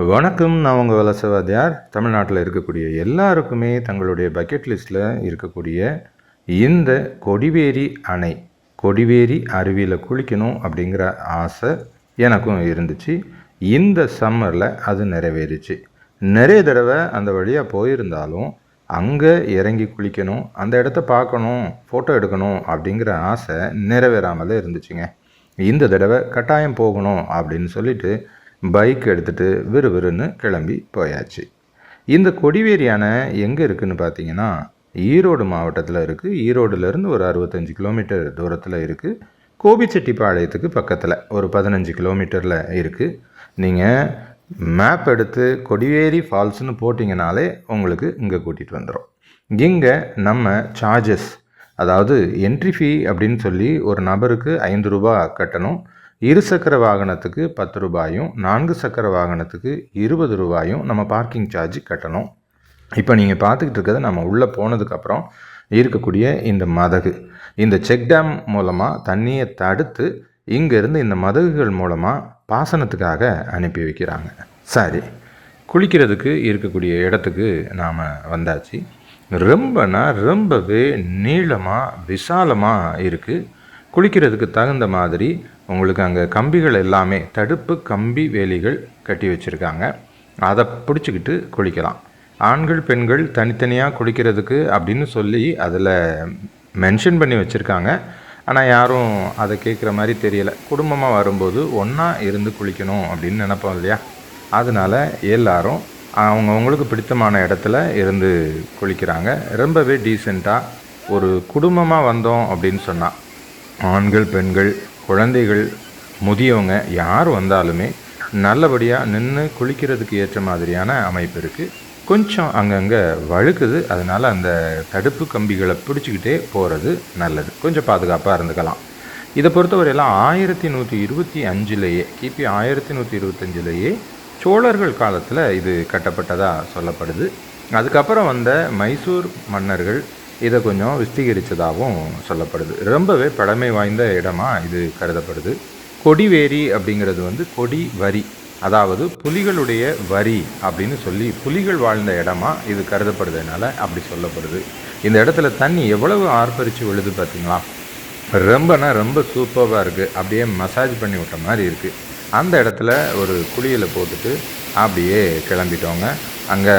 வணக்கம். நான் உங்கள் வலசவாதியார். தமிழ்நாட்டில் இருக்கக்கூடிய எல்லாருக்குமே தங்களுடைய பக்கெட் லிஸ்ட்டில் இருக்கக்கூடிய இந்த கொடிவேரி அணை, கொடிவேரி அருவியில் குளிக்கணும் அப்படிங்கிற ஆசை எனக்கும் இருந்துச்சு. இந்த சம்மரில் அது நிறைவேறிச்சு. நிறைய தடவை அந்த வழியாக போயிருந்தாலும் அங்கே இறங்கி குளிக்கணும், அந்த இடத்த பார்க்கணும், ஃபோட்டோ எடுக்கணும் அப்படிங்கிற ஆசை நிறைவேறாமலே இருந்துச்சுங்க. இந்த தடவை கட்டாயம் போகணும் அப்படின்னு சொல்லிட்டு பைக் எடுத்துகிட்டு விறுவிறுன்னு கிளம்பி போயாச்சு. இந்த கொடிவேரி அணை எங்கே இருக்குதுன்னு பார்த்தீங்கன்னா ஈரோடு மாவட்டத்தில் இருக்குது. ஈரோடுலேருந்து ஒரு 65 கிலோமீட்டர் தூரத்தில் இருக்குது. கோபிச்செட்டிப்பாளையத்துக்கு பக்கத்தில் ஒரு 15 கிலோமீட்டரில் இருக்குது. நீங்கள் மேப் எடுத்து கொடிவேரி ஃபால்ஸ்னு போட்டிங்கனாலே உங்களுக்கு இங்கே கூட்டிகிட்டு வந்துடும். இங்கே நம்ம சார்ஜஸ், அதாவது என்ட்ரி ஃபீ அப்படின்னு சொல்லி ஒரு நபருக்கு 5 ரூபா கட்டணும். இருசக்கர வாகனத்துக்கு 10 ரூபாயும் 4 சக்கர வாகனத்துக்கு 20 ரூபாயும் நம்ம பார்க்கிங் சார்ஜ் கட்டணும். இப்போ நீங்கள் பார்த்துக்கிட்டு இருக்கிறது நம்ம உள்ளே போனதுக்கப்புறம் இருக்கக்கூடிய இந்த மதகு. இந்த செக் டேம் மூலமாக தண்ணியை தடுத்து இங்கேருந்து இந்த மதகுகள் மூலமாக பாசனத்துக்காக அனுப்பி வைக்கிறாங்க. சரி, குளிக்கிறதுக்கு இருக்கக்கூடிய இடத்துக்கு நாம் வந்தாச்சு. ரொம்பவே நீளமாக விசாலமாக இருக்குது. குளிக்கிறதுக்கு தகுந்த மாதிரி உங்களுக்கு அங்கே கம்பிகள் எல்லாமே தடுப்பு கம்பி வேலிகள் கட்டி வச்சுருக்காங்க. அதை பிடிச்சிக்கிட்டு குளிக்கலாம். ஆண்கள் பெண்கள் தனித்தனியாக குளிக்கிறதுக்கு அப்படின்னு சொல்லி அதில் மென்ஷன் பண்ணி வச்சுருக்காங்க. ஆனால் யாரும் அதை கேட்குற மாதிரி தெரியலை. குடும்பமாக வரும்போது ஒன்றா இருந்து குளிக்கணும் அப்படின்னு நினைப்போம் இல்லையா? அதனால் எல்லாரும் அவங்களுக்கு பிடித்தமான இடத்துல இருந்து குளிக்கிறாங்க. ரொம்பவே டீசெண்டாக ஒரு குடும்பமாக வந்தோம் அப்படின்னு சொன்னால் ஆண்கள் பெண்கள் குழந்தைகள் முதியவங்க யார் வந்தாலுமே நல்லபடியாக நின்று குளிக்கிறதுக்கு ஏற்ற மாதிரியான அமைப்பு இருக்குது. கொஞ்சம் அங்கங்கே வழுக்குது, அதனால் அந்த தடுப்பு கம்பிகளை பிடிச்சிக்கிட்டே போகிறது நல்லது. கொஞ்சம் பாதுகாப்பாக இருந்துக்கலாம். இதை பொறுத்தவரையெல்லாம் 1125 கிபி 1125 சோழர்கள் காலத்தில் இது கட்டப்பட்டதாக சொல்லப்படுது. அதுக்கப்புறம் வந்த மைசூர் மன்னர்கள் இதை கொஞ்சம் விஸ்தீகரித்ததாகவும் சொல்லப்படுது. ரொம்பவே பழமை வாய்ந்த இடமா இது கருதப்படுது. கொடிவேரி அப்படிங்கிறது கொடி வரி, அதாவது புலிகளுடைய வரி அப்படின்னு சொல்லி புலிகள் வாழ்ந்த இடமா இது கருதப்படுறதுனால அப்படி சொல்லப்படுது. இந்த இடத்துல தண்ணி எவ்வளவு ஆர்ப்பரித்து விழுது பார்த்தீங்களா? ரொம்ப சூப்பராக இருக்குது. அப்படியே மசாஜ் பண்ணி விட்ட மாதிரி இருக்குது. அந்த இடத்துல ஒரு குளியலை போட்டுட்டு அப்படியே கிளம்பிட்டோங்க. அங்கே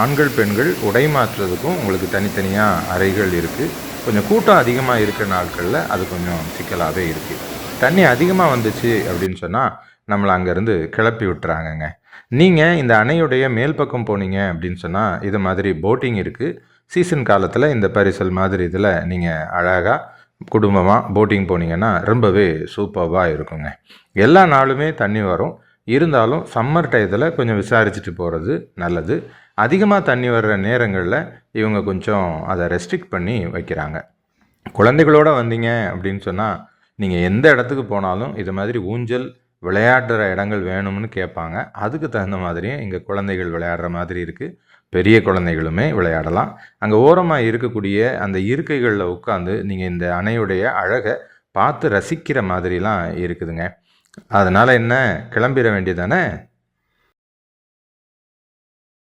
ஆண்கள் பெண்கள் உடை மாற்றுறதுக்கும் உங்களுக்கு தனித்தனியாக அறைகள் இருக்குது. கொஞ்சம் கூட்டம் அதிகமாக இருக்கிற நாட்களில் அது கொஞ்சம் சிக்கலாகவே இருக்குது. தண்ணி அதிகமாக வந்துச்சு அப்படின்னு சொன்னால் நம்மளை அங்கேருந்து கிளப்பி விட்டுறாங்கங்க. நீங்கள் இந்த அணையுடைய மேல் பக்கம் போனீங்க அப்படின்னு சொன்னால் இது மாதிரி போட்டிங் இருக்குது. சீசன் காலத்தில் இந்த பரிசல் மாதிரி இதில் நீங்கள் அழகாக குடும்பமாக போட்டிங் போனீங்கன்னா ரொம்பவே சூப்பராக இருக்குங்க. எல்லா நாளுமே தண்ணி வரும். இருந்தாலும் சம்மர் டயத்தில் கொஞ்சம் விசாரிச்சுட்டு போகிறது நல்லது. அதிகமாக தண்ணி வர்ற நேரங்களில் இவங்க கொஞ்சம் அதை ரெஸ்ட்ரிக்ட் பண்ணி வைக்கிறாங்க. குழந்தைகளோடு வந்தீங்க அப்படின்னு சொன்னால் நீங்கள் எந்த இடத்துக்கு போனாலும் இது மாதிரி ஊஞ்சல் விளையாடுற இடங்கள் வேணும்னு கேட்பாங்க. அதுக்கு தகுந்த மாதிரியும் இங்கே குழந்தைகள் விளையாடுற மாதிரி இருக்குது. பெரிய குழந்தைகளுமே விளையாடலாம். அங்கே ஓரமாக இருக்கக்கூடிய அந்த இருக்கைகளில் உட்காந்து நீங்கள் இந்த அணையுடைய அழகை பார்த்து ரசிக்கிற மாதிரிலாம் இருக்குதுங்க. அதனால் என்ன, கிளம்பிட வேண்டியதானே?